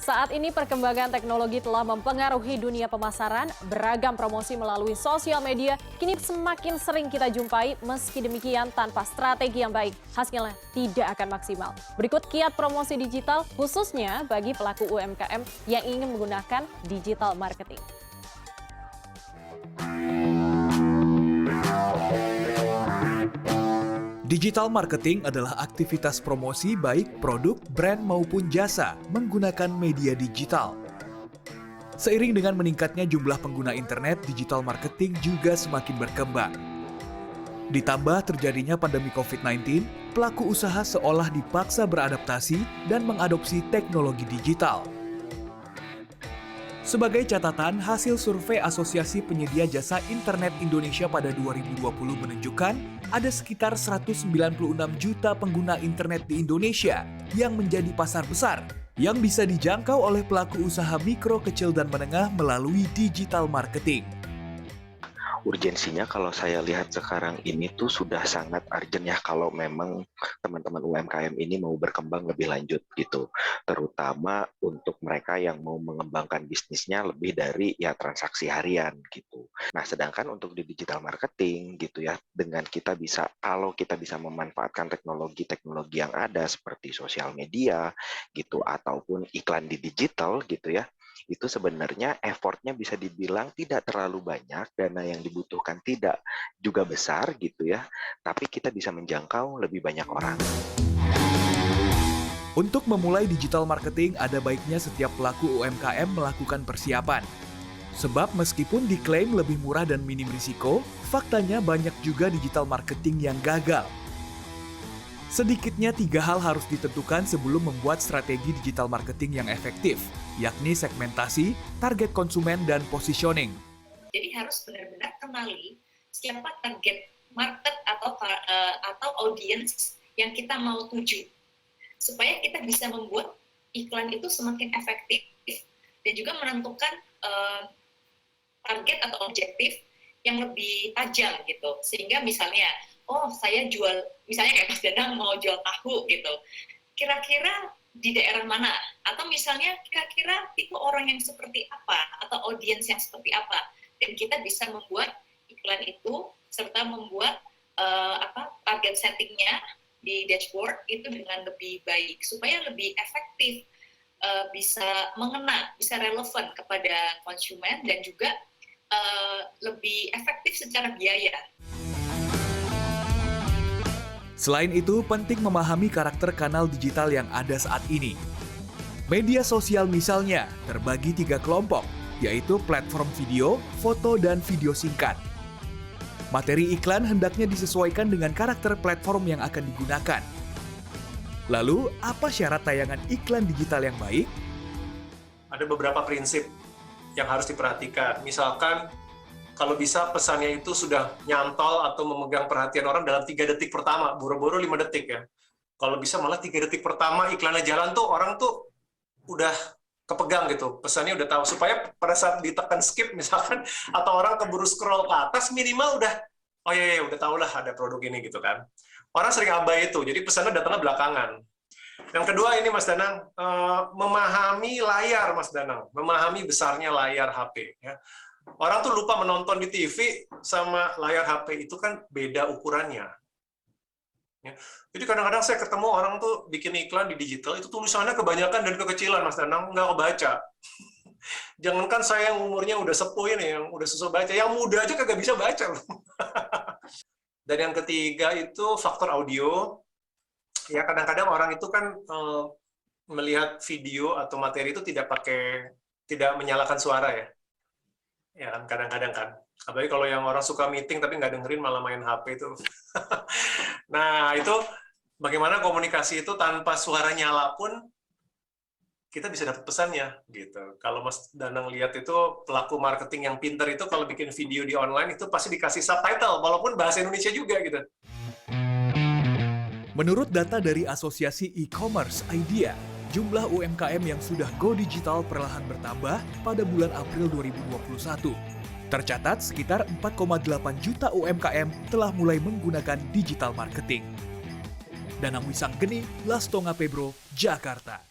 Saat ini perkembangan teknologi telah mempengaruhi dunia pemasaran, beragam promosi melalui sosial media kini semakin sering kita jumpai, meski demikian tanpa strategi yang baik, hasilnya tidak akan maksimal. Berikut kiat promosi digital khususnya bagi pelaku UMKM yang ingin menggunakan digital marketing. Digital marketing adalah aktivitas promosi baik produk, brand maupun jasa menggunakan media digital. Seiring dengan meningkatnya jumlah pengguna internet, digital marketing juga semakin berkembang. Ditambah terjadinya pandemi COVID-19, pelaku usaha seolah dipaksa beradaptasi dan mengadopsi teknologi digital. Sebagai catatan, hasil survei Asosiasi Penyedia Jasa Internet Indonesia pada 2020 menunjukkan ada sekitar 196 juta pengguna internet di Indonesia yang menjadi pasar besar yang bisa dijangkau oleh pelaku usaha mikro, kecil, dan menengah melalui digital marketing. Urgensinya kalau saya lihat sekarang ini tuh sudah sangat urgent ya kalau memang teman-teman UMKM ini mau berkembang lebih lanjut gitu. Terutama untuk mereka yang mau mengembangkan bisnisnya lebih dari ya transaksi harian gitu. Nah, sedangkan untuk di digital marketing gitu ya, dengan kita bisa, kalau kita bisa memanfaatkan teknologi-teknologi yang ada seperti sosial media gitu ataupun iklan di digital gitu ya, itu sebenarnya effortnya bisa dibilang tidak terlalu banyak, dana yang dibutuhkan tidak juga besar gitu ya, tapi kita bisa menjangkau lebih banyak orang. Untuk memulai digital marketing, ada baiknya setiap pelaku UMKM melakukan persiapan. Sebab meskipun diklaim lebih murah dan minim risiko, faktanya banyak juga digital marketing yang gagal. Sedikitnya 3 hal harus ditentukan sebelum membuat strategi digital marketing yang efektif, yakni segmentasi, target konsumen, dan positioning. Jadi harus benar-benar kenali siapa target market atau audience yang kita mau tuju, supaya kita bisa membuat iklan itu semakin efektif dan juga menentukan target atau objektif yang lebih tajam gitu. Sehingga misalnya, oh saya jual, misalnya kayak Mas Danang mau jual tahu gitu, kira-kira di daerah mana? Atau misalnya kira-kira tipe orang yang seperti apa? Atau audiens yang seperti apa? Dan kita bisa membuat iklan itu, serta membuat target settingnya di dashboard itu dengan lebih baik, supaya lebih efektif, bisa mengena, bisa relevan kepada konsumen, dan juga lebih efektif secara biaya. Selain itu, penting memahami karakter kanal digital yang ada saat ini. Media sosial misalnya terbagi 3 kelompok, yaitu platform video, foto, dan video singkat. Materi iklan hendaknya disesuaikan dengan karakter platform yang akan digunakan. Lalu, apa syarat tayangan iklan digital yang baik? Ada beberapa prinsip yang harus diperhatikan. Misalkan, kalau bisa pesannya itu sudah nyantol atau memegang perhatian orang dalam 3 detik pertama, boro-boro 5 detik ya. Kalau bisa malah 3 detik pertama iklannya jalan tuh orang tuh udah kepegang gitu, pesannya udah tahu, supaya pada saat ditekan skip misalkan, atau orang keburu scroll ke atas, minimal udah, oh iya, udah tau lah ada produk ini gitu kan. Orang sering abai itu, jadi pesannya datangnya belakangan. Yang kedua ini Mas Danang, memahami layar Mas Danang, memahami besarnya layar HP ya. Orang tuh lupa menonton di TV sama layar HP itu kan beda ukurannya. Ya. Jadi kadang-kadang saya ketemu orang tuh bikin iklan di digital, itu tulisannya kebanyakan dan kekecilan, Mas Danang, nggak kebaca. Jangankan saya yang umurnya udah sepuh ini, yang udah susah baca, yang muda aja kagak bisa baca. Dan yang ketiga itu faktor audio. Ya kadang-kadang orang itu kan melihat video atau materi itu tidak menyalakan suara ya. Ya kan kadang-kadang kan, apalagi kalau yang orang suka meeting tapi nggak dengerin malah main HP itu. Nah itu bagaimana komunikasi itu tanpa suara nyala pun kita bisa dapat pesannya gitu. Kalau Mas Danang lihat itu pelaku marketing yang pinter itu kalau bikin video di online itu pasti dikasih subtitle walaupun bahasa Indonesia juga gitu. Menurut data dari Asosiasi E-Commerce Idea, jumlah UMKM yang sudah go digital perlahan bertambah pada bulan April 2021. Tercatat sekitar 4,8 juta UMKM telah mulai menggunakan digital marketing. Danang Wisanggeni, Lastonga Pebro, Jakarta.